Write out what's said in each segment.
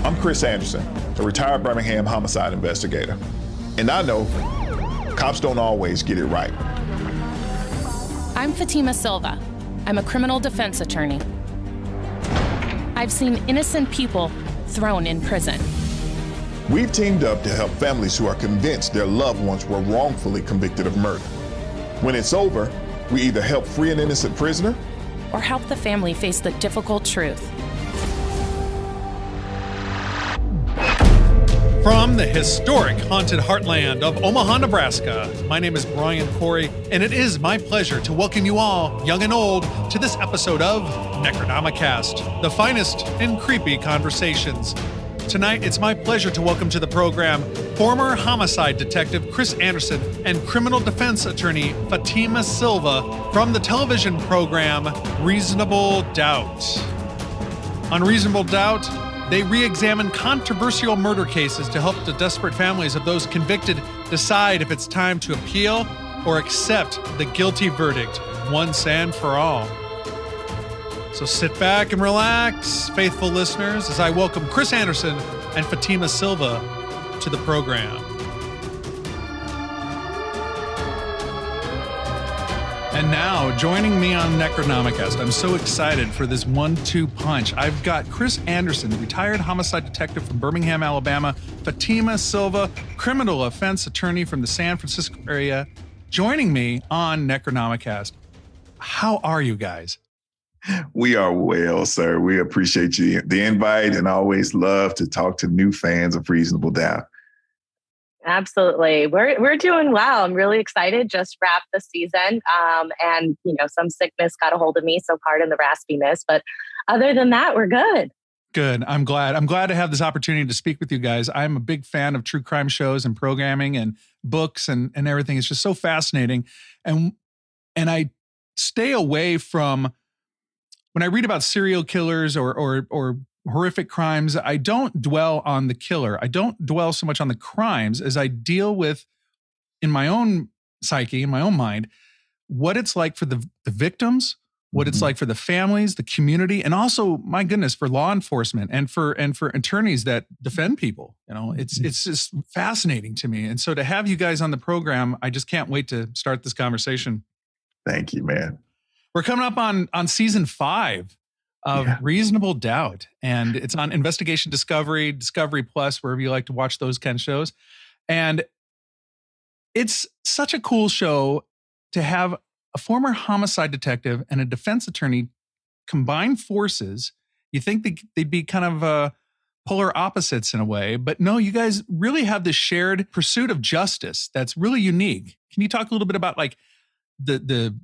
I'm Chris Anderson, a retired Birmingham homicide investigator. And I know cops don't always get it right. I'm Fatima Silva. I'm a criminal defense attorney. I've seen innocent people thrown in prison. We've teamed up to help families who are convinced their loved ones were wrongfully convicted of murder. When it's over, we either help free an innocent prisoner or help the family face the difficult truth. From the historic haunted heartland of Omaha, Nebraska, my name is Brian Corey, and it is my pleasure to welcome you all, young and old, to this episode of Necronomicast, the finest in creepy conversations. Tonight, it's my pleasure to welcome to the program former homicide detective Chris Anderson and criminal defense attorney Fatima Silva from the television program Reasonable Doubt. On Reasonable Doubt, they re-examine controversial murder cases to help the desperate families of those convicted decide if it's time to appeal or accept the guilty verdict once and for all. So sit back and relax, faithful listeners, as I welcome Chris Anderson and Fatima Silva to the program. And now, joining me on Necronomicast, I'm so excited for this 1-2 punch. I've got Chris Anderson, retired homicide detective from Birmingham, Alabama, Fatima Silva, criminal offense attorney from the San Francisco area, joining me on Necronomicast. How are you guys? We are well, sir. We appreciate you, the invite, and always love to talk to new fans of Reasonable Doubt. Absolutely. We're doing well. I'm really excited. Just wrapped the season. And, some sickness got a hold of me, so pardon the raspiness. But other than that, we're good. Good. I'm glad. I'm glad to have this opportunity to speak with you guys. I'm a big fan of true crime shows and programming and books and everything. It's just so fascinating. And I stay away from, when I read about serial killers or horrific crimes, I don't dwell on the killer. I don't dwell so much on the crimes as I deal with, in my own psyche, in my own mind, what it's like for the victims, what it's like for the families, the community, and also, my goodness, for law enforcement and for attorneys that defend people. It's just fascinating to me. And so to have you guys on the program, I just can't wait to start this conversation. Thank you, man. We're coming up on season 5 of Reasonable Doubt, and it's on Investigation Discovery, Discovery Plus, wherever you like to watch those kind of shows. And it's such a cool show to have a former homicide detective and a defense attorney combine forces. You think they'd be kind of polar opposites in a way, but no, you guys really have this shared pursuit of justice that's really unique. Can you talk a little bit about like the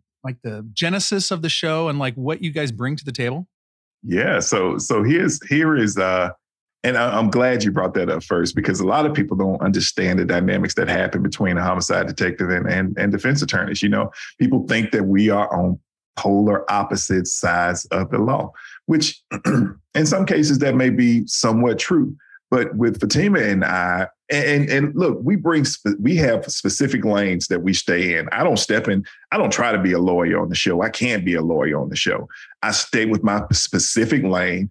genesis of the show and like what you guys bring to the table? Yeah. So here is, and I'm glad you brought that up first, because a lot of people don't understand the dynamics that happen between a homicide detective and defense attorneys. People think that we are on polar opposite sides of the law, which in some cases that may be somewhat true. But with Fatima and I, and look, we have specific lanes that we stay in. I don't try to be a lawyer on the show. I can't be a lawyer on the show. I stay with my specific lane,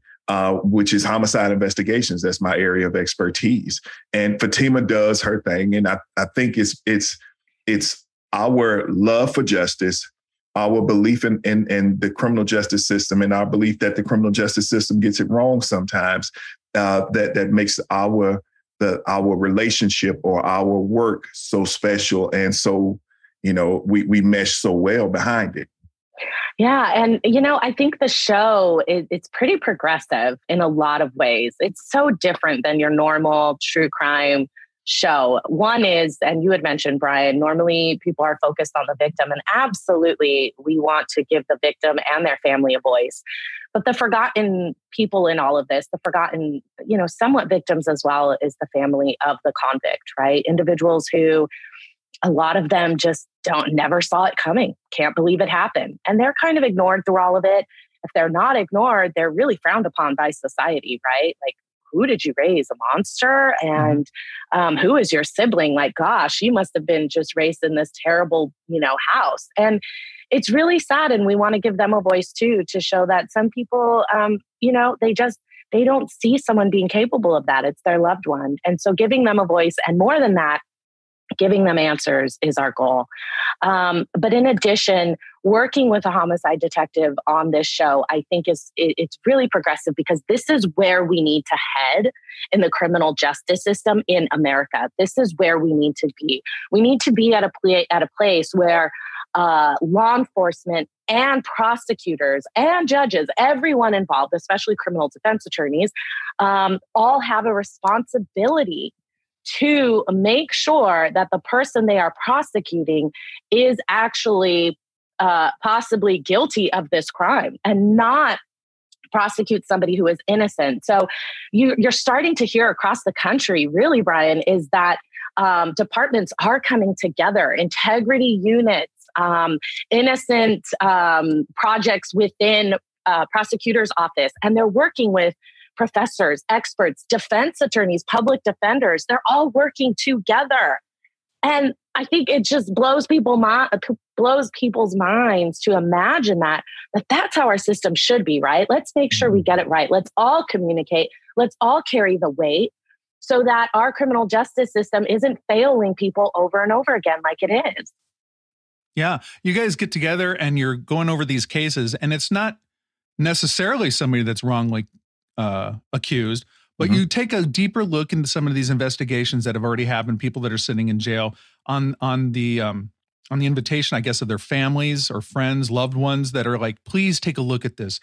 which is homicide investigations. That's my area of expertise. And Fatima does her thing. And I think it's our love for justice, our belief in the criminal justice system, and our belief that the criminal justice system gets it wrong sometimes, that makes our relationship or our work so special. And so, we mesh so well behind it. Yeah. And, I think the show, it's pretty progressive in a lot of ways. It's so different than your normal true crime show. One is, and you had mentioned, Brian, normally people are focused on the victim, and absolutely we want to give the victim and their family a voice. But the forgotten people in all of this, the forgotten, somewhat victims as well, is the family of the convict, right? Individuals who, a lot of them just never saw it coming, can't believe it happened. And they're kind of ignored through all of it. If they're not ignored, they're really frowned upon by society, right? Like, who did you raise? A monster? And who is your sibling? Like, gosh, you must have been just raised in this terrible, house. And it's really sad. And we want to give them a voice too, to show that some people, they don't see someone being capable of that. It's their loved one. And so giving them a voice, and more than that, giving them answers is our goal. But in addition, working with a homicide detective on this show, I think it's really progressive, because this is where we need to head in the criminal justice system in America. This is where we need to be. We need to be at a place where law enforcement and prosecutors and judges, everyone involved, especially criminal defense attorneys, all have a responsibility to make sure that the person they are prosecuting is actually possibly guilty of this crime, and not prosecute somebody who is innocent. So you're starting to hear across the country, really, Brian, is that departments are coming together, integrity units, innocent projects within prosecutor's office, and they're working with professors, experts, defense attorneys, public defenders. They're all working together. And I think it just blows people's minds to imagine that that's how our system should be, right? Let's make sure we get it right. Let's all communicate. Let's all carry the weight, so that our criminal justice system isn't failing people over and over again like it is. Yeah. You guys get together and you're going over these cases, and it's not necessarily somebody that's wrongly accused, but you take a deeper look into some of these investigations that have already happened, people that are sitting in jail on the invitation, I guess, of their families or friends, loved ones that are like, please take a look at this.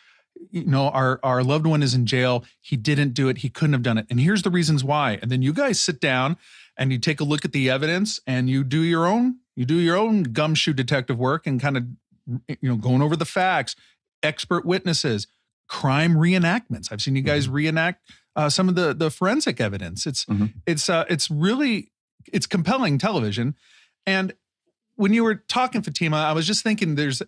You know, our loved one is in jail. He didn't do it. He couldn't have done it. And here's the reasons why. And then you guys sit down and you take a look at the evidence, and you do your own gumshoe detective work, and kind of, going over the facts, expert witnesses, crime reenactments. I've seen you guys reenact some of the forensic evidence. It's compelling television. And when you were talking, Fatima, I was just thinking there's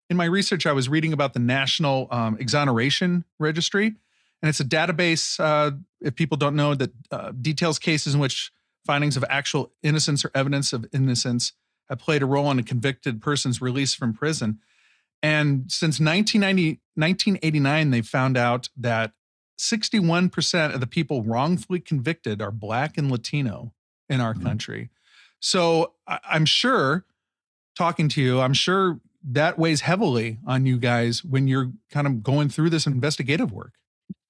in my research, I was reading about the National Exoneration Registry, and it's a database, if people don't know, that details cases in which findings of actual innocence or evidence of innocence have played a role in a convicted person's release from prison. And since 1989, they found out that 61% of the people wrongfully convicted are Black and Latino in our country. So I'm sure, talking to you, I'm sure that weighs heavily on you guys when you're kind of going through this investigative work.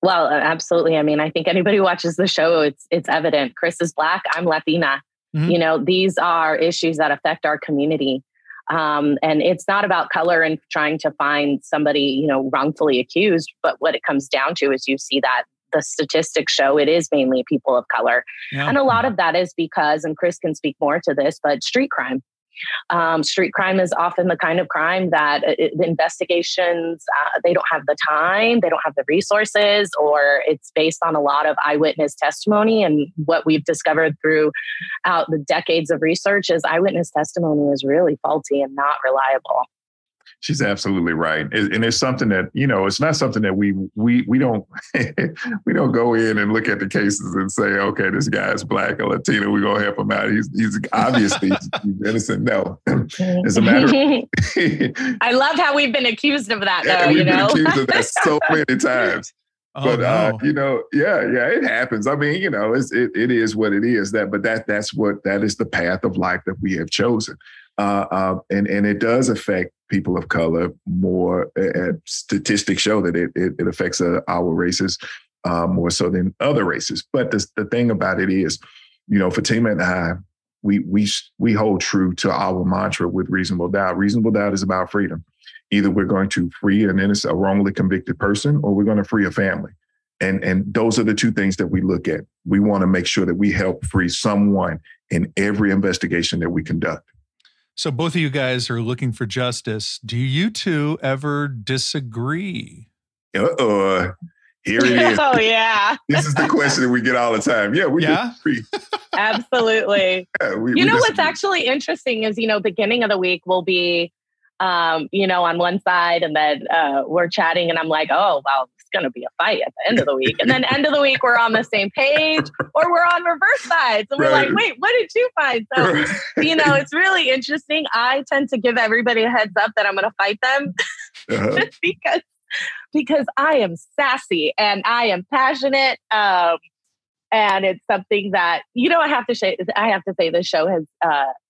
Well, absolutely. I mean, I think anybody who watches the show, it's evident. Chris is Black, I'm Latina. These are issues that affect our community. And it's not about color and trying to find somebody, wrongfully accused. But what it comes down to is you see that the statistics show it is mainly people of color. Yeah. And a lot of that is because, and Chris can speak more to this, but street crime. Street crime is often the kind of crime that the investigations, they don't have the time, they don't have the resources, or it's based on a lot of eyewitness testimony. And what we've discovered throughout the decades of research is eyewitness testimony is really faulty and not reliable. She's absolutely right. And it's something that, it's not something that we don't we don't go in and look at the cases and say, okay, this guy's Black or Latino, we're going to help him out. He's obviously he's innocent. No, as a matter of I love how we've been accused of that, though. We've been accused of that so many times. But, it happens. I mean, it is what it is. That is the path of life that we have chosen. And it does affect people of color more. Statistics show that it affects our races more so than other races. But the thing about it is, Fatima and I, we hold true to our mantra with Reasonable Doubt. Reasonable Doubt is about freedom. Either we're going to free a wrongly convicted person, or we're going to free a family. And those are the two things that we look at. We want to make sure that we help free someone in every investigation that we conduct. So both of you guys are looking for justice. Do you two ever disagree? Here it is. Oh, yeah. This is the question that we get all the time. Yeah, we disagree. Absolutely. What's actually interesting is, beginning of the week will be, on one side, and then we're chatting and I'm like, oh, well, it's going to be a fight at the end of the week. And then end of the week, we're on the same page, or we're on reverse sides. And we're like, wait, what did you find? So, it's really interesting. I tend to give everybody a heads up that I'm going to fight them just because I am sassy and I am passionate. And it's something that, I have to say the show has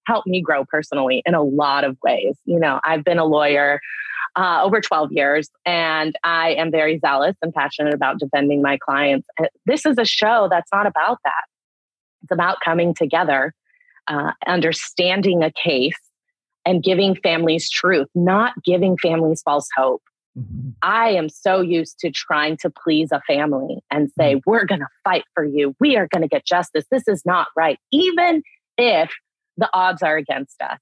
helped me grow personally in a lot of ways. I've been a lawyer over 12 years, and I am very zealous and passionate about defending my clients. And this is a show that's not about that. It's about coming together, understanding a case, and giving families truth, not giving families false hope. Mm-hmm. I am so used to trying to please a family and say, we're going to fight for you. We are going to get justice. This is not right. Even if the odds are against us.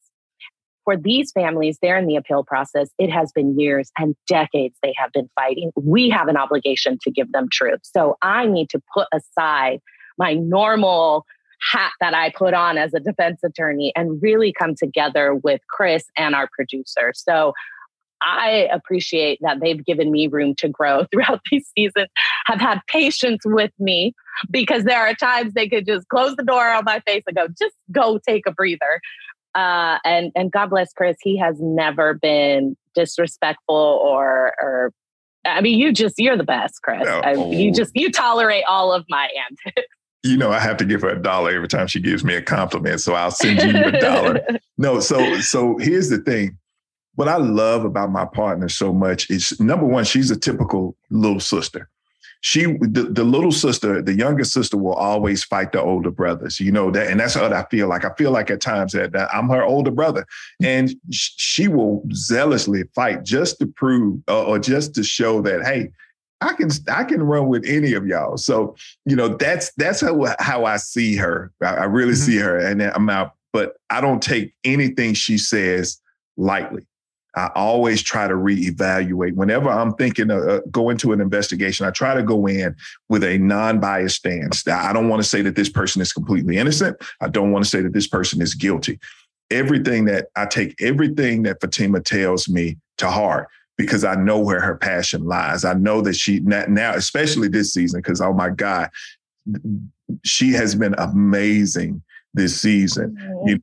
For these families, they're in the appeal process. It has been years and decades they have been fighting. We have an obligation to give them truth. So I need to put aside my normal hat that I put on as a defense attorney and really come together with Chris and our producer. So I appreciate that they've given me room to grow throughout these seasons, have had patience with me, because there are times they could just close the door on my face and go, just go take a breather. And God bless Chris. He has never been disrespectful or I mean, you're the best, Chris. You tolerate all of my antics. I have to give her $1 every time she gives me a compliment. So I'll send you $1. No. So here's the thing. What I love about my partner so much is, number one, she's a typical little sister. The little sister, the younger sister, will always fight the older brothers, that, and that's what I feel like. I feel like at times that I'm her older brother, and she will zealously fight just to prove or just to show that, hey, I can run with any of y'all. So, that's how I see her. I really see her, and I'm out, but I don't take anything she says lightly. I always try to reevaluate. Whenever I'm thinking of go into an investigation, I try to go in with a non-biased stance. I don't want to say that this person is completely innocent. I don't want to say that this person is guilty. I take everything that Fatima tells me to heart, because I know where her passion lies. I know that she now, especially this season, because, oh my God, she has been amazing this season, and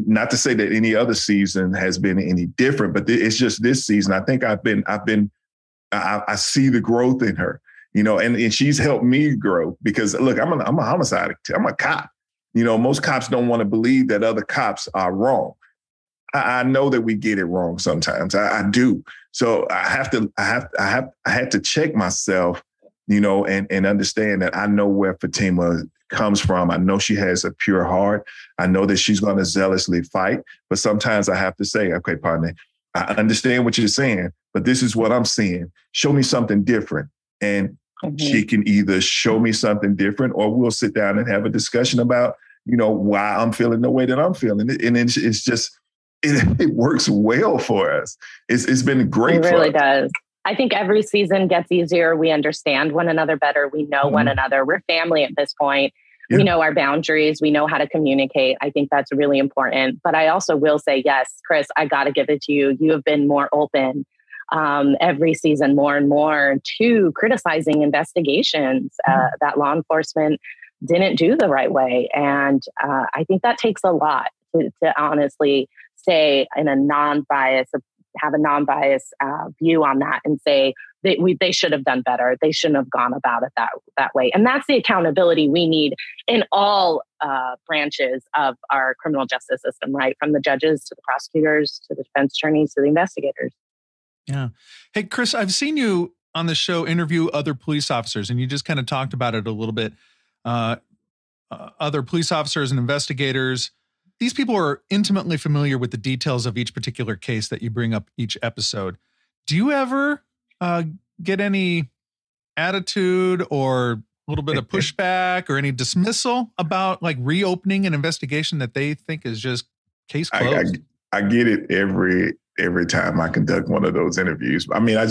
not to say that any other season has been any different, but it's just this season. I think I see the growth in her, and she's helped me grow, because look, I'm a homicide. I'm a cop. Most cops don't want to believe that other cops are wrong. I know that we get it wrong sometimes. I do. So I had to check myself, and understand that I know where Fatima comes from. I know she has a pure heart. I know that she's going to zealously fight, but sometimes I have to say, okay, partner, I understand what you're saying, but this is what I'm seeing. Show me something different. And she can either show me something different, or we'll sit down and have a discussion about, why I'm feeling the way that I'm feeling. And it's just, it works well for us. It's been great. It really does. I think every season gets easier. We understand one another better. We know one another. We're family at this point. Yeah. We know our boundaries. We know how to communicate. I think that's really important. But I also will say, yes, Chris, I got to give it to you. You have been more open every season, more and more, to criticizing investigations that law enforcement didn't do the right way. And I think that takes a lot to honestly say in a non-biased, have a non-biased view on that and say they should have done better. They shouldn't have gone about it that way. And that's the accountability we need in all branches of our criminal justice system, right? From the judges to the prosecutors to the defense attorneys to the investigators. Yeah. Hey, Chris, I've seen you on the show interview other police officers, and you just kind of talked about it a little bit. Other police officers and investigators. These people are intimately familiar with the details of each particular case that you bring up each episode. Do you ever get any attitude or a little bit of pushback or any dismissal about like reopening an investigation that they think is just case closed? I get it every time I conduct one of those interviews. I mean, I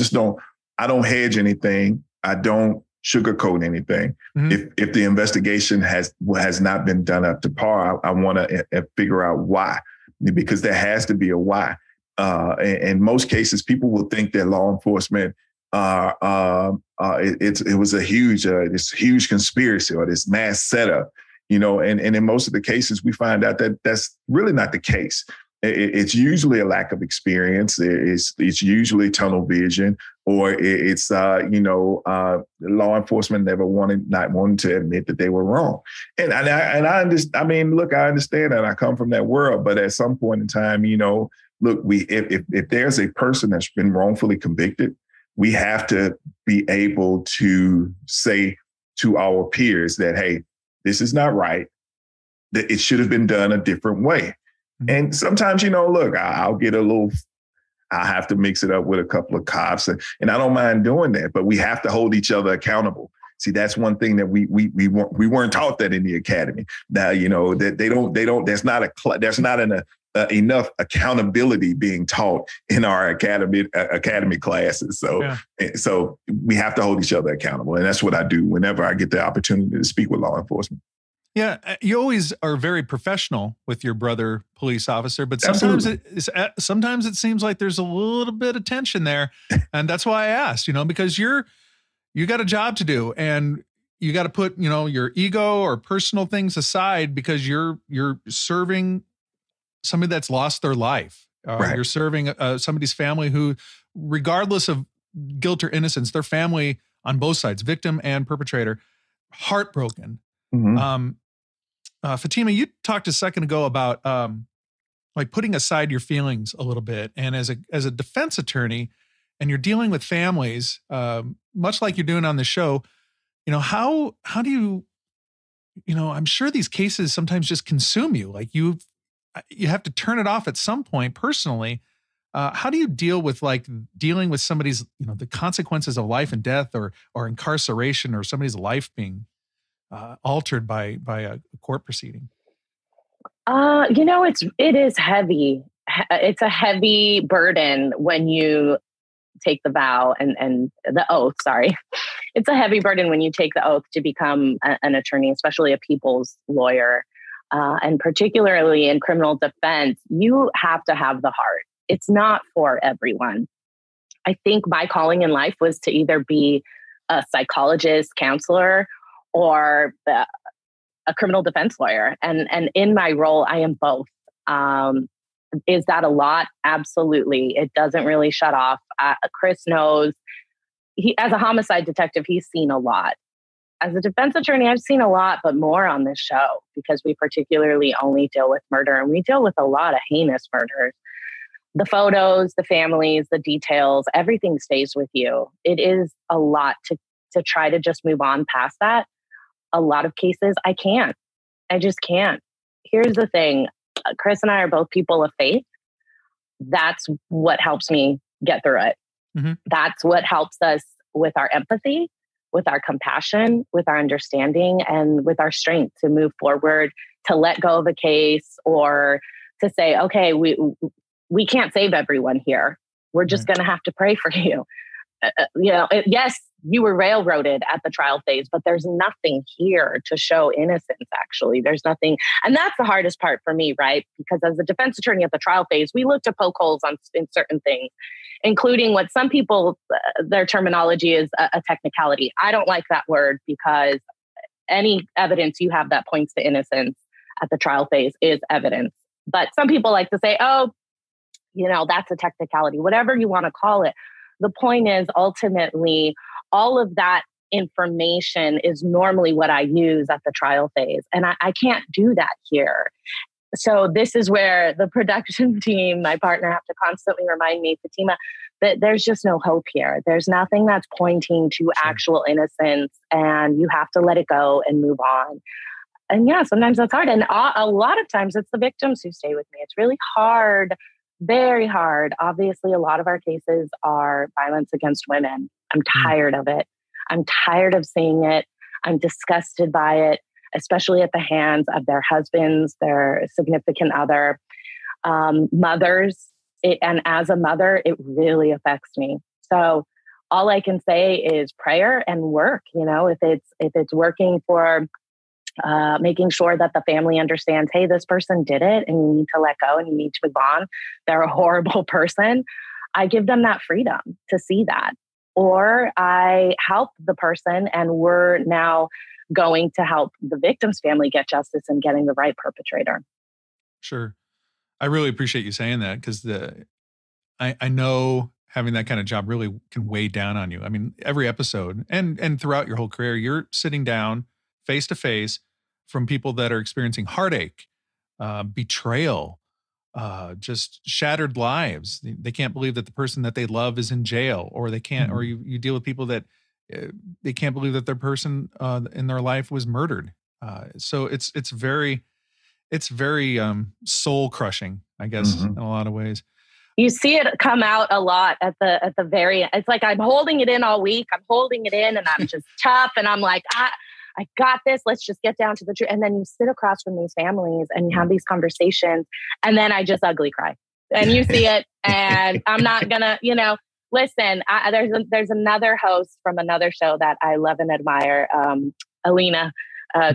don't hedge anything. I don't sugarcoat anything. Mm-hmm. If the investigation has not been done up to par, I want to figure out why, because there has to be a why. In most cases, people will think that law enforcement it was a huge this huge conspiracy or this mass setup, and in most of the cases, we find out that that's really not the case. It's usually a lack of experience. It's usually tunnel vision, or it's law enforcement not wanting to admit that they were wrong. And I understand. I mean, look, I understand that. I come from that world, but at some point in time, look, if there's a person that's been wrongfully convicted, we have to be able to say to our peers that, hey, this is not right, that it should have been done a different way. Mm-hmm. And sometimes, look, I'll have to mix it up with a couple of cops, and I don't mind doing that, but we have to hold each other accountable. See, that's one thing that we weren't taught that in the academy. Now, that there's not enough accountability being taught in our academy classes. So we have to hold each other accountable. And that's what I do whenever I get the opportunity to speak with law enforcement. Yeah, you always are very professional with your brother police officer, but sometimes it seems like there's a little bit of tension there. And that's why I asked, because you got a job to do, and you got to put, your ego or personal things aside, because you're serving somebody that's lost their life. Right. You're serving somebody's family who, regardless of guilt or innocence, their family on both sides, victim and perpetrator, heartbroken. Mm-hmm. Fatima, you talked a second ago about like putting aside your feelings a little bit, and as a defense attorney, and you're dealing with families, much like you're doing on the show, how do you, I'm sure these cases sometimes just consume you. Like you have to turn it off at some point personally. How do you deal with dealing with somebody's, the consequences of life and death, or incarceration, or somebody's life being altered by a court proceeding? It is heavy. It's a heavy burden when you take the vow and the oath. Sorry. It's a heavy burden when you take the oath to become an attorney, especially a people's lawyer. And particularly in criminal defense, you have to have the heart. It's not for everyone. I think my calling in life was to either be a psychologist, counselor, or a criminal defense lawyer. And in my role, I am both. Is that a lot? Absolutely. It doesn't really shut off. Chris knows, as a homicide detective, he's seen a lot. As a defense attorney, I've seen a lot, but more on this show, because we particularly only deal with murder, and we deal with a lot of heinous murders. The photos, the families, the details, everything stays with you. It is a lot to try to just move on past that. A lot of cases, I can't. I just can't. Here's the thing. Chris and I are both people of faith. That's what helps me get through it. Mm-hmm. That's what helps us with our empathy, with our compassion, with our understanding, and with our strength to move forward, to let go of a case, or to say, okay, we can't save everyone here. We're just going to have to pray for you. Yes, you were railroaded at the trial phase, but there's nothing here to show innocence, actually. There's nothing. And that's the hardest part for me, right? Because as a defense attorney at the trial phase, we look to poke holes in certain things, including what some people, their terminology is a technicality. I don't like that word, because any evidence you have that points to innocence at the trial phase is evidence. But some people like to say, oh, that's a technicality, whatever you want to call it. The point is, ultimately, all of that information is normally what I use at the trial phase. And I can't do that here. So this is where the production team, my partner, have to constantly remind me, Fatima, that there's just no hope here. There's nothing that's pointing to actual innocence, and you have to let it go and move on. And yeah, sometimes that's hard. And a lot of times it's the victims who stay with me. It's really hard. Very hard. Obviously, a lot of our cases are violence against women. I'm tired of it. I'm tired of seeing it. I'm disgusted by it, especially at the hands of their husbands, their significant other, mothers. And as a mother, it really affects me. So all I can say is prayer and work. If it's working for making sure that the family understands, hey, this person did it and you need to let go and you need to move on. They're a horrible person. I give them that freedom to see that. Or I help the person, and we're now going to help the victim's family get justice and getting the right perpetrator. Sure. I really appreciate you saying that, because I know having that kind of job really can weigh down on you. I mean, every episode and throughout your whole career, you're sitting down face to face from people that are experiencing heartache, betrayal, just shattered lives. They can't believe that the person that they love is in jail, or they can't, or you deal with people that they can't believe that their person in their life was murdered. So it's very soul crushing, I guess, in a lot of ways. You see it come out a lot at the very end. It's like I'm holding it in all week. I'm holding it in and I'm just tough. And I'm like, I got this. Let's just get down to the truth. And then you sit across from these families and you have these conversations. And then I just ugly cry. And you see it. And I'm not going to, listen, there's another host from another show that I love and admire, Alina,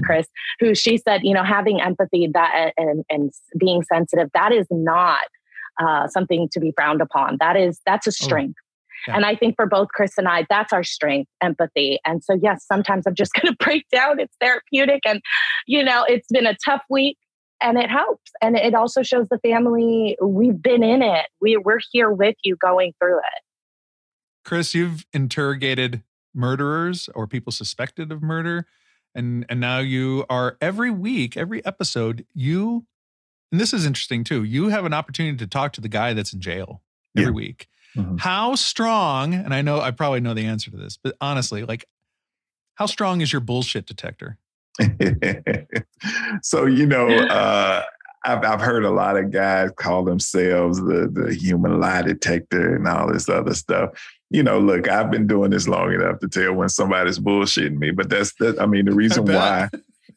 Chris, who she said, having empathy that and being sensitive, that is not something to be frowned upon. That's a strength. Yeah. And I think for both Chris and I, that's our strength, empathy. And so, yes, sometimes I'm just going to break down. It's therapeutic. And, it's been a tough week and it helps. And it also shows the family we've been in it. We're here with you going through it. Chris, you've interrogated murderers or people suspected of murder. And now you are every week, every episode, and this is interesting too, you have an opportunity to talk to the guy that's in jail every week. Mm-hmm. How strong, and I probably know the answer to this, but honestly, how strong is your bullshit detector? So, I've heard a lot of guys call themselves the human lie detector and all this other stuff. Look, I've been doing this long enough to tell when somebody's bullshitting me, but the reason why.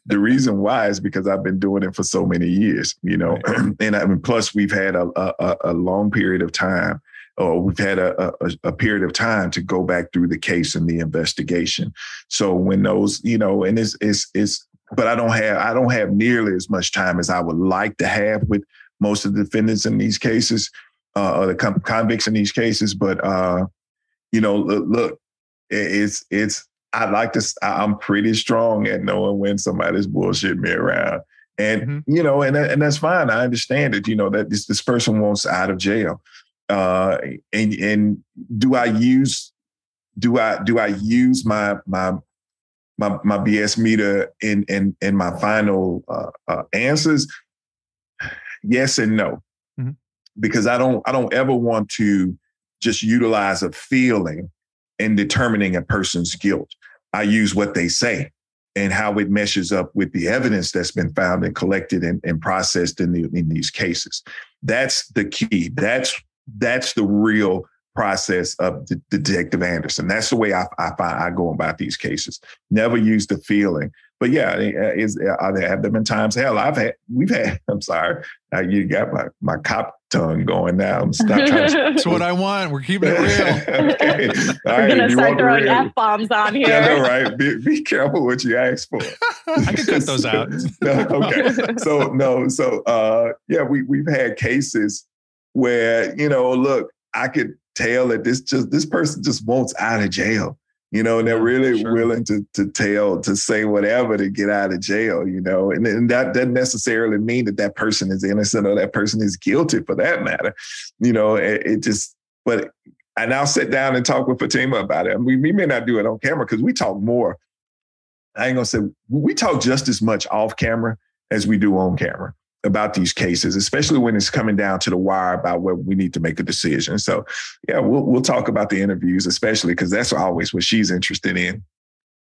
The reason why is because I've been doing it for so many years, right. And plus we've had a long period of time, or we've had a period of time to go back through the case and the investigation. So when those, and it's, but I don't have nearly as much time as I would like to have with most of the defendants in these cases, or the convicts in these cases. But, look, I'm pretty strong at knowing when somebody's bullshitting me around. And, and that's fine. I understand it, that this person wants out of jail. And do I use my BS meter in my final answers? Yes and no, because I don't ever want to just utilize a feeling in determining a person's guilt. I use what they say and how it meshes up with the evidence that's been found and collected and processed in these cases. That's the key. That's the real process of Detective Anderson. That's the way I go about these cases. Never use the feeling. But yeah, have there been times? Hell, I'm sorry. You got my cop tongue going now. I'm not trying to. That's what I want. We're keeping it real. Okay. We're going to start throwing F-bombs on here. Yeah, right. Be careful what you ask for. I can cut those out. Okay. We've had cases where, look, I could tell that this person just wants out of jail. And they're really willing to say whatever to get out of jail, and that doesn't necessarily mean that person is innocent or that person is guilty for that matter. And I'll sit down and talk with Fatima about it. We may not do it on camera because we talk more. I ain't gonna say we talk just as much off camera as we do on camera about these cases, especially when it's coming down to the wire about where we need to make a decision. So yeah, we'll talk about the interviews, especially because that's always what she's interested in.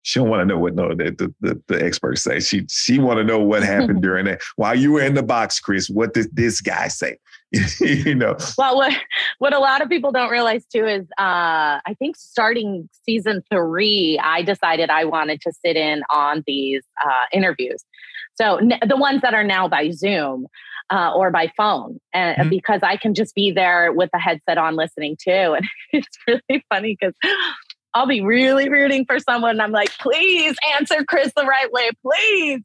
She don't want to know what the experts say. She want to know what happened during that. While you were in the box, Chris, what did this guy say? Well, what a lot of people don't realize too is I think starting season 3, I decided I wanted to sit in on these interviews. So the ones that are now by Zoom or by phone, and because I can just be there with the headset on listening too. And it's really funny because I'll be really rooting for someone. And I'm like, please answer Chris the right way, please.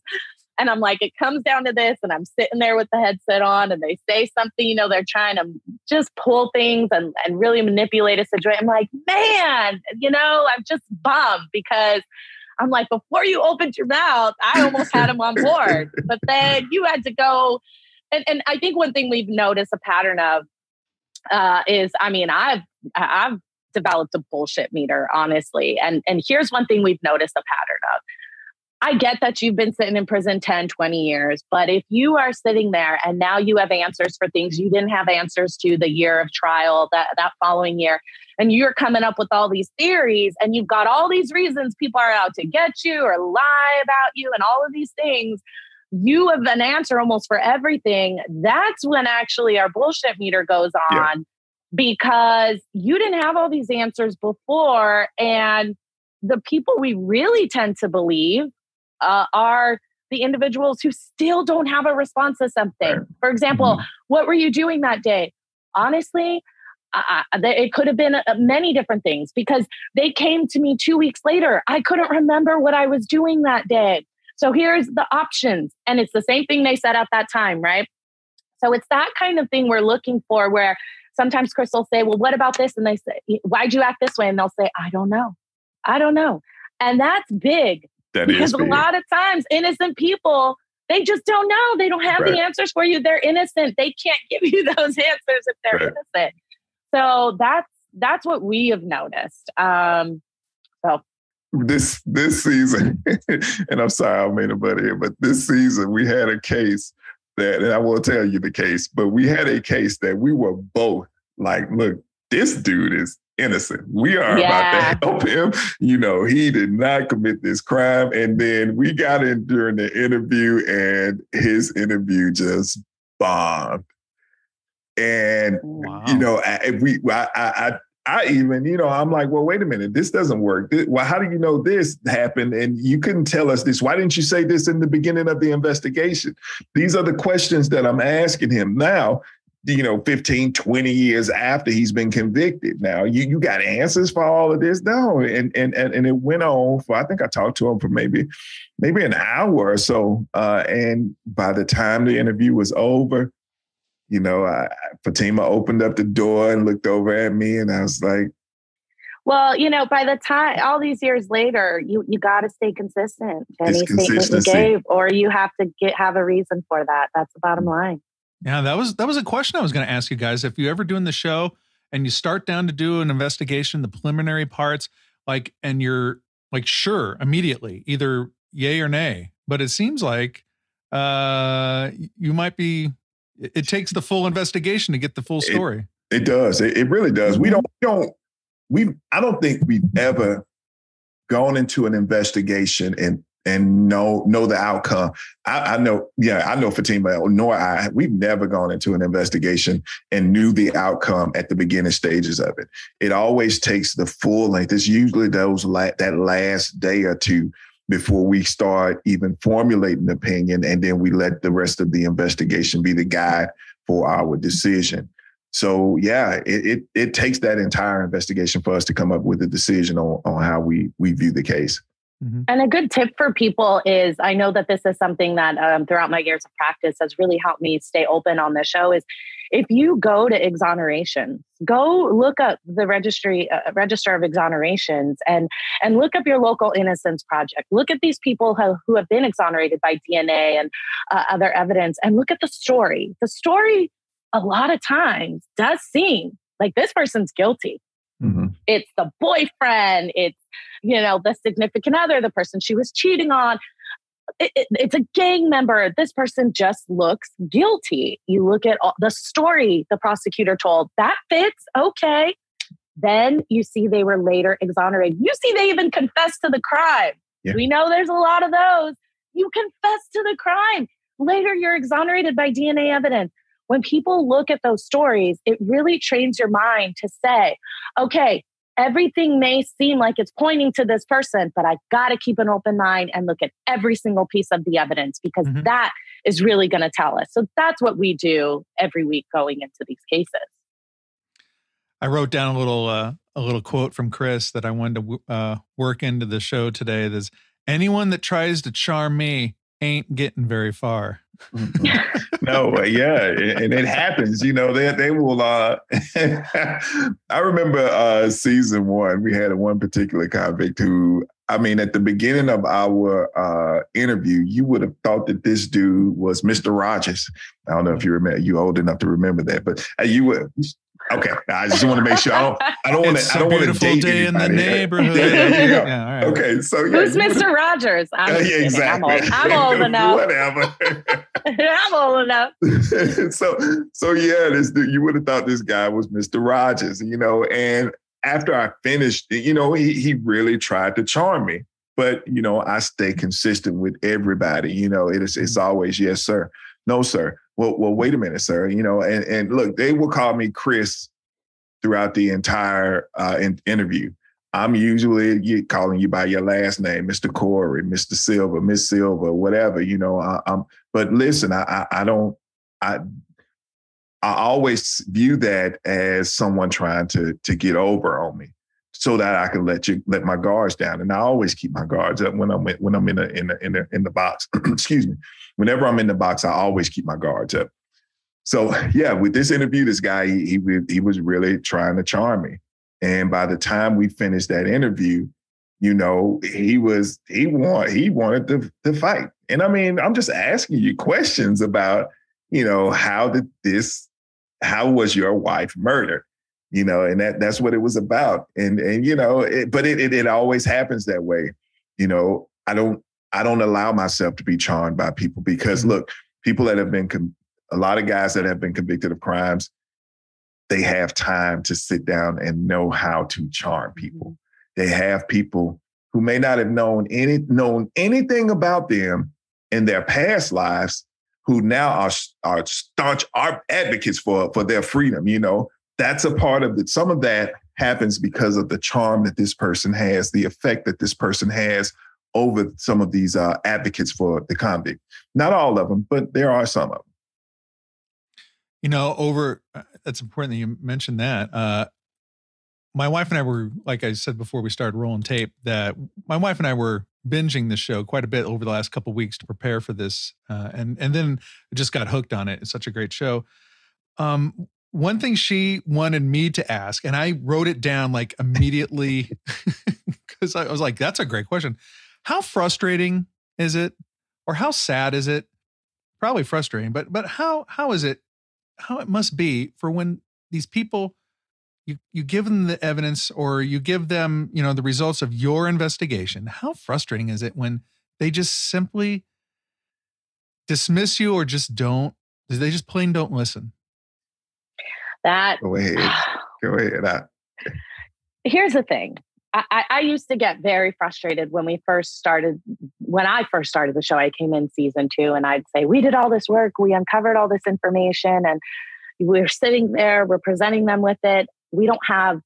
And I'm like, it comes down to this. And I'm sitting there with the headset on and they say something, they're trying to just pull things and really manipulate a situation. I'm like, man, I'm just bummed because I'm like, before you opened your mouth, I almost had him on board. But then you had to go and I think one thing we've noticed a pattern of is, I mean, I've developed a bullshit meter, honestly. And here's one thing we've noticed a pattern of. I get that you've been sitting in prison 10, 20 years, but if you are sitting there and now you have answers for things you didn't have answers to the year of trial, that following year, and you're coming up with all these theories and you've got all these reasons people are out to get you or lie about you and all of these things, you have an answer almost for everything. That's when actually our bullshit meter goes on, because you didn't have all these answers before. And the people we really tend to believe are the individuals who still don't have a response to something. For example, what were you doing that day? Honestly, it could have been many different things, because they came to me 2 weeks later. I couldn't remember what I was doing that day. So here's the options. And it's the same thing they said at that time, right? So it's that kind of thing we're looking for, where sometimes Chris will say, well, what about this? And they say, why'd you act this way? And they'll say, I don't know. And that's big. Because a lot of times innocent people, they just don't know. They don't have the answers for you. They're innocent. They can't give you those answers if they're innocent. So that's what we have noticed. This season, and I'm sorry I made a butt here, but this season we had a case that, and I will tell you the case, but we had a case that we were both like, look, this dude is innocent. We are about to help him. You know, he did not commit this crime. And then we got in during the interview and his interview just bombed. And, you know, I even, you know, I'm like, well, wait a minute, this doesn't work. Well, how do you know this happened? And you couldn't tell us this. Why didn't you say this in the beginning of the investigation? These are the questions that I'm asking him now, you know, 15, 20 years after he's been convicted. Now, you got answers for all of this? No. And it went on for, I think I talked to him for maybe an hour or so. And by the time the interview was over, you know, Fatima opened up the door and looked over at me, and I was like, well, you know, by the time, all these years later, you got to stay consistent. Any statement you gave, or you have to have a reason for that. That's the bottom line. Yeah, that was a question I was going to ask you guys. If you ever doing the show and you start down to do an investigation, the preliminary parts, like, and you're like, sure, immediately, either yay or nay. But it seems like you might be, it takes the full investigation to get the full story. It does. It really does. I don't think we've ever gone into an investigation and know the outcome. I know Fatima, nor we've never gone into an investigation and knew the outcome at the beginning stages of it. It always takes the full length. It's usually that last day or two before we start even formulating an opinion, and then we let the rest of the investigation be the guide for our decision. So yeah, it takes that entire investigation for us to come up with a decision on how we view the case. Mm-hmm. And a good tip for people is, I know that this is something that throughout my years of practice has really helped me stay open on the show, is if you go to exoneration, go look up the Register of Exonerations and look up your local Innocence Project. Look at these people who have been exonerated by DNA and other evidence, and look at the story. The story a lot of times does seem like this person's guilty. Mm-hmm. It's the boyfriend, it's, you know, the significant other, the person she was cheating on. It's a gang member. This person just looks guilty. You look at the story the prosecutor told, that fits, okay. Then you see they were later exonerated. You see they even confessed to the crime. Yeah. We know there's a lot of those. You confess to the crime. Later you're exonerated by DNA evidence. When people look at those stories, it really trains your mind to say, okay, everything may seem like it's pointing to this person, but I got to keep an open mind and look at every single piece of the evidence, because that is really going to tell us. So that's what we do every week going into these cases. I wrote down a little quote from Chris that I wanted to work into the show today. There's, anyone that tries to charm me ain't getting very far. No, yeah, and it happens. You know, they will. I remember season one, we had one particular convict who I mean, at the beginning of our interview, you would have thought that this dude was Mr. Rogers. I don't know if you remember, you old enough to remember that, but you would. Okay, I just want to make sure. I don't want to date day anybody. In the neighborhood. Yeah, all right. Okay, so yeah, who's Mr. Rogers? Yeah, exactly. I'm old enough. Whatever. I'm old enough. so yeah, you would have thought this guy was Mr. Rogers, and after I finished, he really tried to charm me. But, I stay consistent with everybody. It's always, yes, sir. No, sir. Well, wait a minute, sir. And look, they will call me Chris throughout the entire interview. I'm usually calling you by your last name, Mr. Corey, Mr. Silva, Miss Silva, whatever, but listen, I always view that as someone trying to get over on me so that I can let my guards down. And I always keep my guards up when I'm in the box. Excuse me. Whenever I'm in the box, I always keep my guards up. So yeah, with this interview, this guy, he was really trying to charm me. And by the time we finished that interview, he wanted to fight. And I mean, I'm just asking you questions about, how was your wife murdered? And that's what it was about. And but it always happens that way. I don't allow myself to be charmed by people because look, people that have been, a lot of guys that have been convicted of crimes, they have time to sit down and know how to charm people. They have people who may not have known anything about them in their past lives, who now are staunch advocates for their freedom. That's a part of it. Some of that happens because of the charm that this person has, the effect that this person has over some of these advocates for the convict. Not all of them, but there are some of them. That's important that you mentioned that. My wife and I were, like I said before we started rolling tape, that my wife and I were binging the show quite a bit over the last couple of weeks to prepare for this. And then just got hooked on it. It's such a great show. One thing she wanted me to ask, and I wrote it down like immediately because I was like, that's a great question. How frustrating is it? Or how sad is it? Probably frustrating, but how is it? How it must be for when these people, you give them the evidence or you give them, the results of your investigation. How frustrating is it when they just simply dismiss you or just don't? They just plain don't listen? Go ahead. Here's the thing. I used to get very frustrated when I first started the show. I came in season 2 and I'd say, we did all this work. We uncovered all this information and we're sitting there, we're presenting them with it. We don't have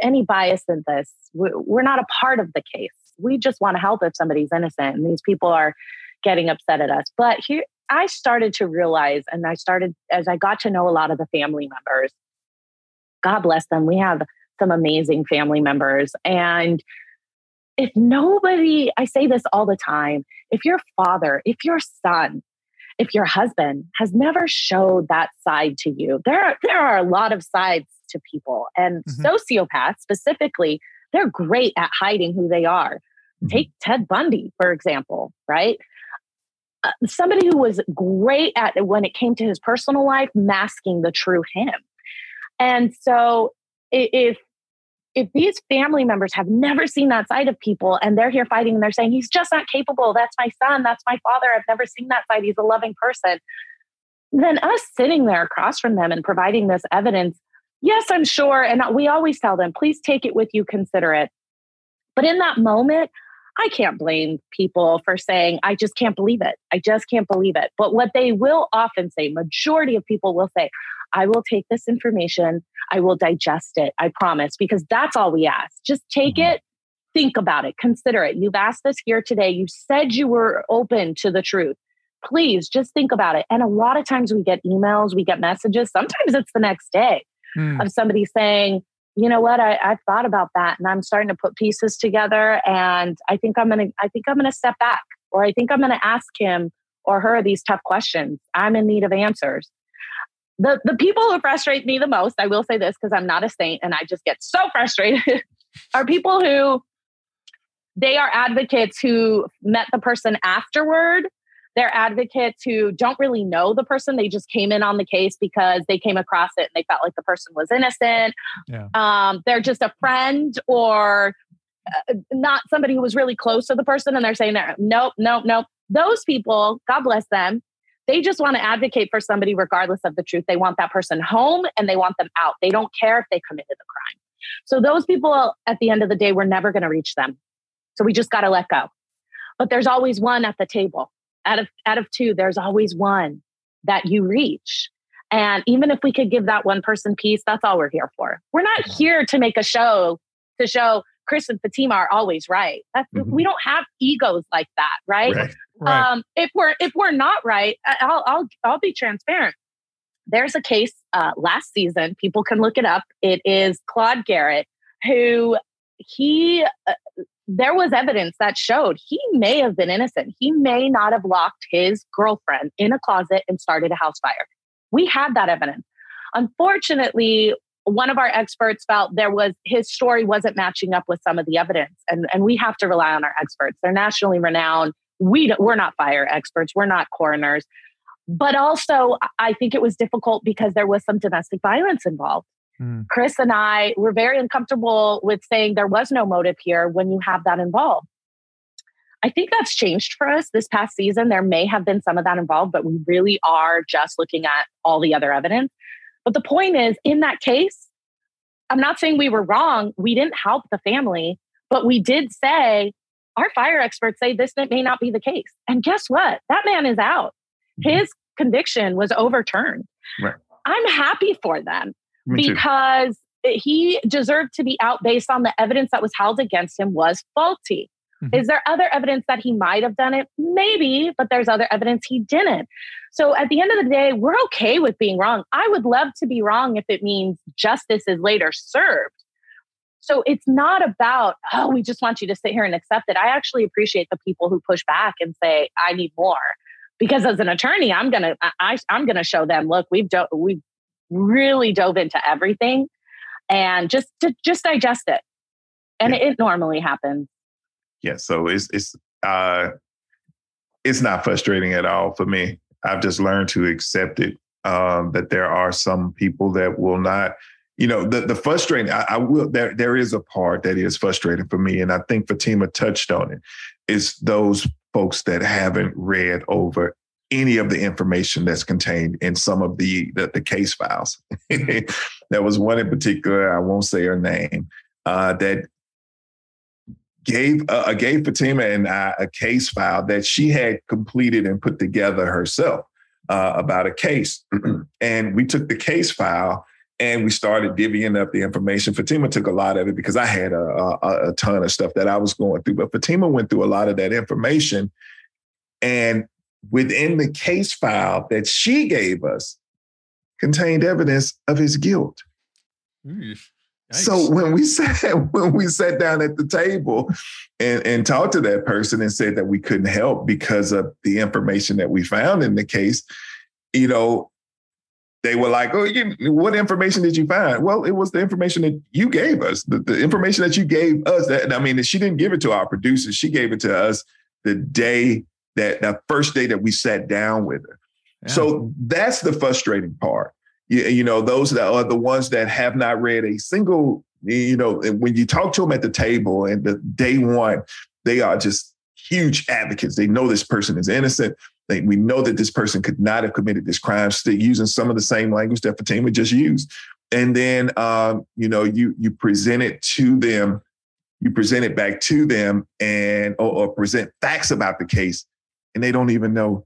any bias in this. We're not a part of the case. We just want to help if somebody's innocent and these people are getting upset at us. But here, I started to realize, and as I got to know a lot of the family members, God bless them. We have some amazing family members. And if nobody, I say this all the time, if your father, if your son, if your husband has never showed that side to you, there are a lot of sides to people. And sociopaths specifically, they're great at hiding who they are. Take Ted Bundy, for example, right? Somebody who was great at, when it came to his personal life, masking the true him. And so if these family members have never seen that side of people and they're here fighting and they're saying, he's just not capable. That's my son. That's my father. I've never seen that side. He's a loving person. Then us sitting there across from them and providing this evidence, yes, I'm sure. And we always tell them, please take it with you, consider it. But in that moment, I can't blame people for saying, I just can't believe it. I just can't believe it. But what they will often say, majority of people will say, I will take this information. I will digest it. I promise, because that's all we ask. Just take it, think about it, consider it. You've asked this here today. You said you were open to the truth. Please just think about it. And a lot of times we get emails, we get messages. Sometimes it's the next day of somebody saying, you know what, I've thought about that and I'm starting to put pieces together and I think I'm going to step back, or I think I'm going to ask him or her these tough questions. I'm in need of answers. The people who frustrate me the most, I will say this because I'm not a saint and I just get so frustrated, are people who They are advocates who met the person afterward. They're advocates who don't really know the person. They just came in on the case because they came across it and they felt like the person was innocent. Yeah. They're just a friend or not somebody who was really close to the person. And they're saying, nope. Those people, God bless them. They just want to advocate for somebody regardless of the truth. They want that person home and they want them out. They don't care if they committed the crime. So those people, at the end of the day, we're never going to reach them. So we just got to let go. But there's always one at the table. Out of two, there's always one that you reach. And even if we could give that one person peace, that's all we're here for. We're not here to make a show to show Chris and Fatima are always right. We don't have egos like that, right? Right. If we're not right, I'll be transparent. There's a case last season. People can look it up. It is Claude Garrett, who there was evidence that showed he may have been innocent. He may not have locked his girlfriend in a closet and started a house fire. We had that evidence. Unfortunately, one of our experts felt his story wasn't matching up with some of the evidence. And we have to rely on our experts. They're nationally renowned. We're not fire experts. We're not coroners. But also, I think it was difficult because there was some domestic violence involved. Chris and I were very uncomfortable with saying there was no motive here when you have that involved. I think that's changed for us this past season. There may have been some of that involved, but we really are just looking at all the other evidence. But the point is, in that case, I'm not saying we were wrong. We didn't help the family, but we did say, our fire experts say this may not be the case. And guess what? That man is out. His conviction was overturned. Right. I'm happy for them because he deserved to be out based on the evidence that was held against him was faulty. Is there other evidence that he might have done it? Maybe, but there's other evidence he didn't. So at the end of the day, we're okay with being wrong. I would love to be wrong if it means justice is later served. So it's not about, we just want you to sit here and accept it. I actually appreciate the people who push back and say, I need more. Because as an attorney, I'm gonna show them, look, we've really dove into everything and just digest it. And it normally happens. Yeah, so it's not frustrating at all for me. I've just learned to accept it. That there are some people that will not, the frustrating. I will. There is a part that is frustrating for me, and I think Fatima touched on it. It's those folks that haven't read over any of the information that's contained in some of the case files. There was one in particular. I won't say her name. That gave Fatima and I a case file that she had completed and put together herself about a case. And we took the case file and we started divvying up the information. Fatima took a lot of it because I had a ton of stuff that I was going through. But Fatima went through a lot of that information. And within the case file that she gave us contained evidence of his guilt. So when we sat down at the table and talked to that person and said that we couldn't help because of the information that we found in the case, they were like, what information did you find? Well, it was the information that you gave us, the information that you gave us. She didn't give it to our producers. She gave it to us the first day that we sat down with her. Yeah. So that's the frustrating part. Those that are the ones that have not read a single, when you talk to them at the table and the day one, they are just huge advocates. They know this person is innocent. We know that this person could not have committed this crime, still using some of the same language that Fatima just used. And then, you present it to them, you present it back to them and or present facts about the case. And they don't even know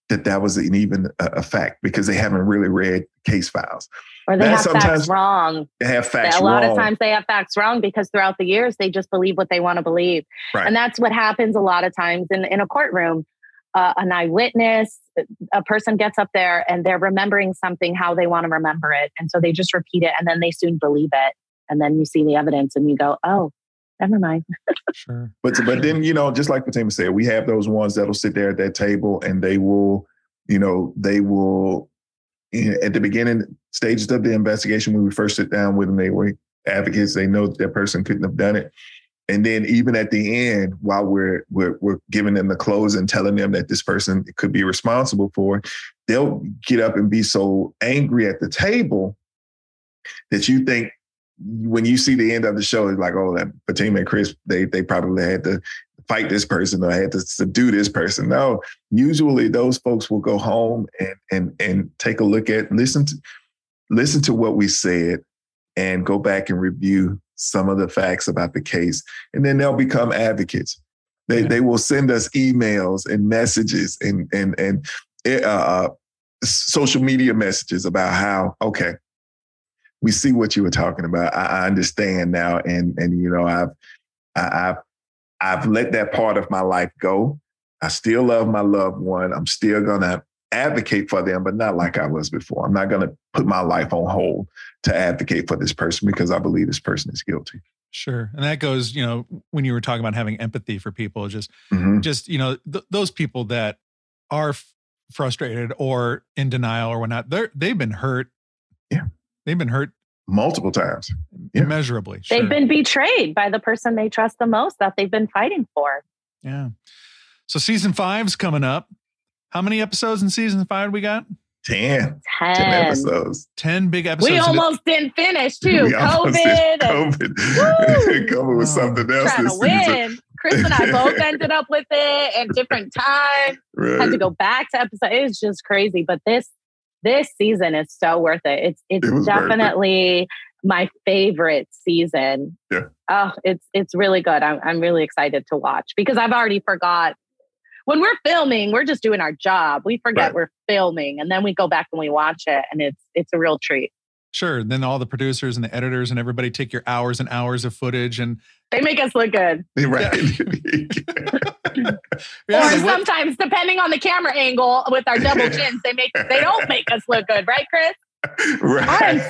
that was even a fact because they haven't really read case files. Or they have facts wrong. They have facts wrong. A lot of times they have facts wrong because throughout the years, they just believe what they want to believe. Right. And that's what happens a lot of times in a courtroom. An eyewitness, a person gets up there and they're remembering something how they want to remember it. And so they just repeat it and then they soon believe it. And then you see the evidence and you go, oh, never mind. Sure. But then, just like Fatima said, we have those ones that'll sit there at that table and they will at the beginning stages of the investigation, when we first sit down with them, they were advocates. They know that person couldn't have done it. And then even at the end, while we're giving them the close and telling them that this person could be responsible for, they'll get up and be so angry at the table that you think when you see the end of the show, it's like, oh, that Fatima and Chris, they probably had to fight this person or had to subdue this person. No, usually those folks will go home and take a look at, listen to what we said and go back and review some of the facts about the case. And then they'll become advocates. They will send us emails and messages and social media messages about how, okay, we see what you were talking about. I understand now. And you know, I've let that part of my life go. I still love my loved one. I'm still going to advocate for them, but not like I was before. I'm not going to put my life on hold to advocate for this person because I believe this person is guilty. Sure. And that goes, you know, when you were talking about having empathy for people, just, you know, those people that are frustrated or in denial or whatnot, they've been hurt. Yeah. They've been hurt multiple times. Immeasurably. Sure. They've been betrayed by the person they trust the most that they've been fighting for. Yeah. So season 5's coming up. How many episodes in season 5 we got? 10 episodes. 10 big episodes. We almost didn't finish too. COVID. COVID was something else. Trying to win. Chris and I both ended up with it at different times. Right. Had to go back to episode. It was just crazy. But this season is so worth it. It's definitely my favorite season. Yeah. Oh, it's really good. I'm really excited to watch because I've already forgot. When we're filming, we're just doing our job. We forget we're filming, and then we go back and we watch it, and it's a real treat. Sure. Then all the producers and the editors and everybody take your hours and hours of footage, and they make us look good. Right. Or sometimes, depending on the camera angle, with our double chins, they don't make us look good, right, Chris? Right.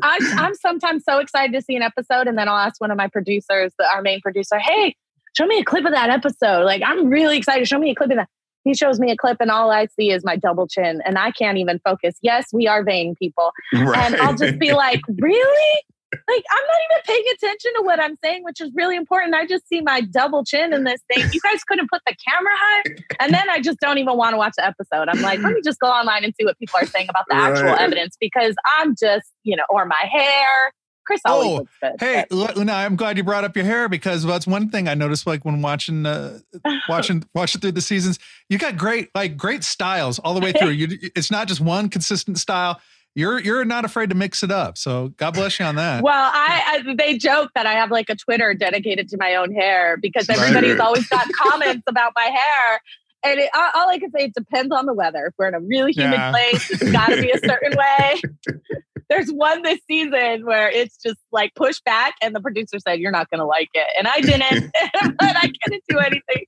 I'm sometimes so excited to see an episode, and then I'll ask one of my producers, our main producer, hey, show me a clip of that episode. Like, I'm really excited. Show me a clip of that. He shows me a clip and all I see is my double chin and I can't even focus. Yes, we are vain people. Right. And I'll just be like, really? Like, I'm not even paying attention to what I'm saying, which is really important. I just see my double chin in this thing. You guys couldn't put the camera high? And then I just don't even want to watch the episode. I'm like, let me just go online and see what people are saying about the actual evidence because I'm just, or my hair. Chris always looks good. Hey, no, I'm glad you brought up your hair because that's one thing I noticed like when watching through the seasons, you got great styles all the way through. It's not just one consistent style. You're not afraid to mix it up. So God bless you on that. Well, they joke that I have like a Twitter dedicated to my own hair because everybody's always got comments about my hair. And all I can say, it depends on the weather. If we're in a really humid place, it's got to be a certain way. There's one this season where it's just like push back and the producer said, you're not going to like it. And I didn't, but I couldn't do anything.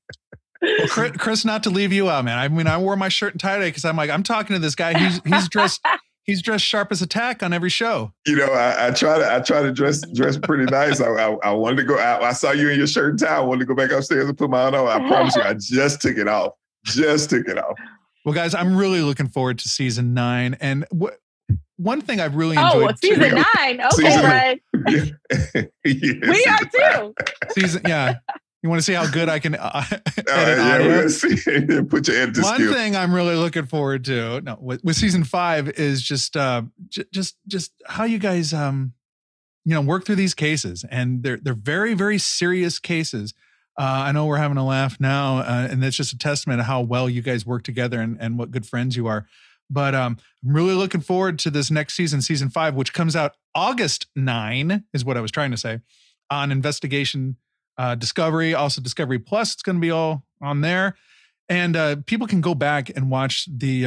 Well, Chris, not to leave you out, man. I mean, I wore my shirt and tie today because I'm like, I'm talking to this guy. He's dressed sharp as a tack on every show. I try to dress pretty nice. I wanted to go out. I saw you in your shirt and tie. I wanted to go back upstairs and put mine on. I promise you, I just took it off. Well, guys, I'm really looking forward to season 9. And one thing I've really enjoyed. Oh, season 9. Okay, right. Yes. We are too. You want to see how good I can edit audio? Put your editing One skills. thing I'm really looking forward to with season 5 is just how you guys work through these cases, and they're very, very serious cases. I know we're having a laugh now, and that's just a testament to how well you guys work together and what good friends you are. But I'm really looking forward to this next season, season 5, which comes out August 9, is what I was trying to say, on Investigation Discovery, also Discovery Plus. It's going to be all on there, and people can go back and watch the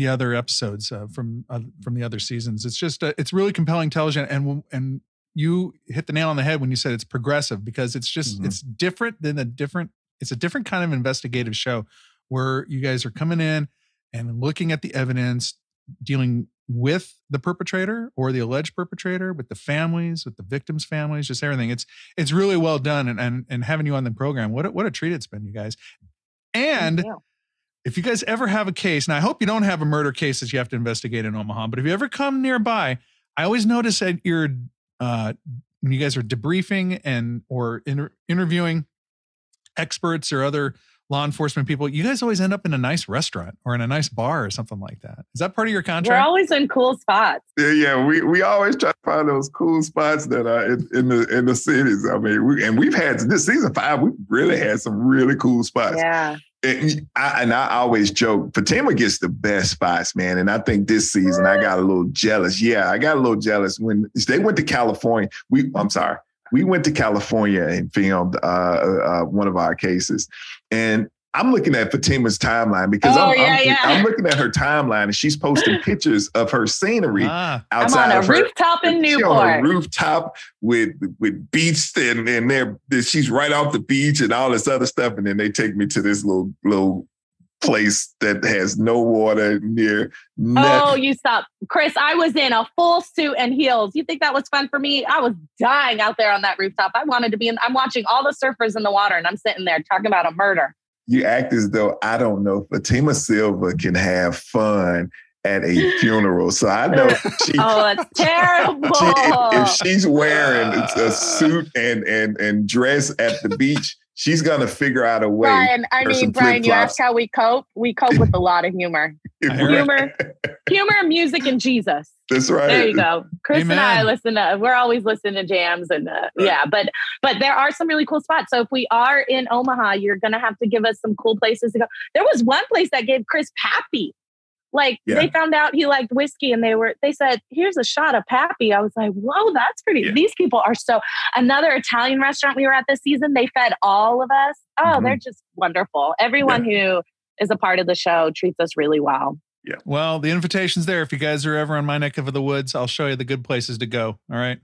other episodes from the other seasons. It's just it's really compelling television, and you hit the nail on the head when you said it's progressive because it's just it's different. It's a different kind of investigative show where you guys are coming in and looking at the evidence, dealing with the perpetrator or the alleged perpetrator, with the families, with the victims' families, just everything. It's really well done, and having you on the program, what a treat it's been, you guys. And if you guys ever have a case, and I hope you don't have a murder case that you have to investigate in Omaha, but if you ever come nearby, I always notice at your when you guys are debriefing and or interviewing experts or other law enforcement people, you guys always end up in a nice restaurant or in a nice bar or something like that. Is that part of your contract? We're always in cool spots. Yeah, we always try to find those cool spots that are in the cities. I mean, we've had this season 5. We really had some really cool spots. Yeah. And I always joke, Fatima gets the best spots, man. And I think this season I got a little jealous. Yeah, I got a little jealous when they went to California. We went to California and filmed one of our cases. And I'm looking at Fatima's timeline because I'm looking at her timeline and she's posting pictures of her scenery outside. I'm on a rooftop in Newport. On a rooftop with beach and there she's right off the beach and all this other stuff. And then they take me to this little place that has no water near nothing. Oh, you stop. Chris, I was in a full suit and heels. You think that was fun for me? I was dying out there on that rooftop. I wanted to be I'm watching all the surfers in the water and I'm sitting there talking about a murder. You act as though I don't know Fatima Silva can have fun at a funeral. So I know that's terrible. If she's wearing a suit and dress at the beach, she's going to figure out a way. Brian, you asked how we cope. We cope with a lot of humor. Humor, music, and Jesus. That's right. There you go. Chris Amen. And I we're always listening to jams and but there are some really cool spots. So if we are in Omaha, you're going to have to give us some cool places to go. There was one place that gave Chris Pappy. They found out he liked whiskey and they said, here's a shot of Pappy. I was like, whoa, that's pretty. Yeah. These people are another Italian restaurant we were at this season, they fed all of us. Oh, they're just wonderful. Everyone who is a part of the show treats us really well. Yeah. Well, the invitation's there. If you guys are ever on my neck of the woods, I'll show you the good places to go. All right.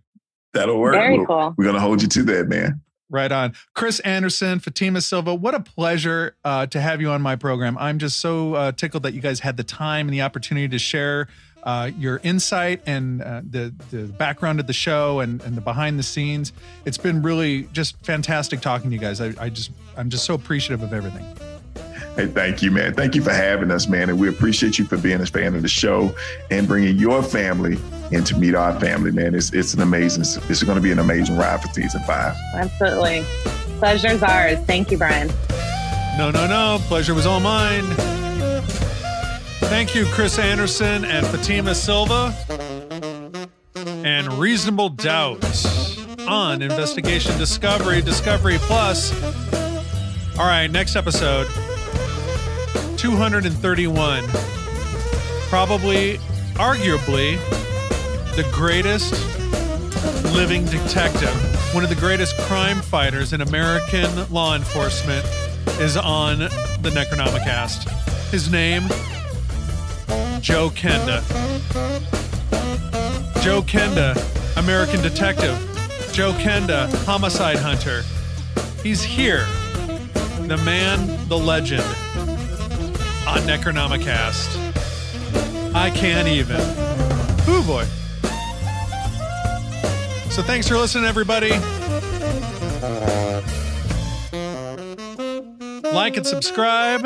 That'll work. Very cool. We're going to hold you to that, man. Right on. Chris Anderson, Fatima Silva, what a pleasure to have you on my program. I'm just so tickled that you guys had the time and the opportunity to share your insight and the background of the show and the behind the scenes. It's been really just fantastic talking to you guys. I'm just so appreciative of everything. Hey, thank you, man. Thank you for having us, man. And we appreciate you for being a fan of the show and bringing your family in to meet our family, man. It's going to be an amazing ride for season 5. Absolutely. Pleasure's ours. Thank you, Brian. No. Pleasure was all mine. Thank you, Chris Anderson and Fatima Silva. And Reasonable Doubt on Investigation Discovery Plus. All right, next episode. 231, arguably the greatest living detective, one of the greatest crime fighters in American law enforcement is on the Necronomicast. His name, Joe Kenda. Joe Kenda, American detective. Joe Kenda, homicide hunter. He's here. The man, the legend. On Necronomicast. I can't even. Ooh, boy. So thanks for listening, everybody. Like and subscribe.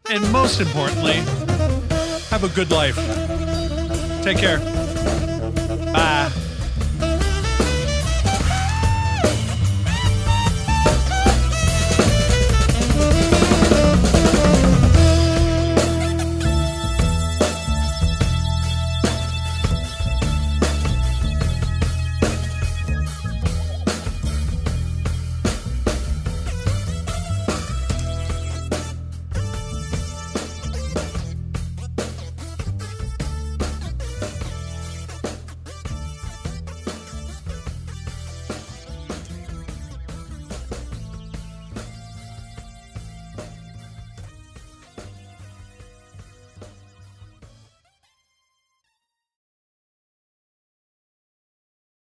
And most importantly, have a good life. Take care.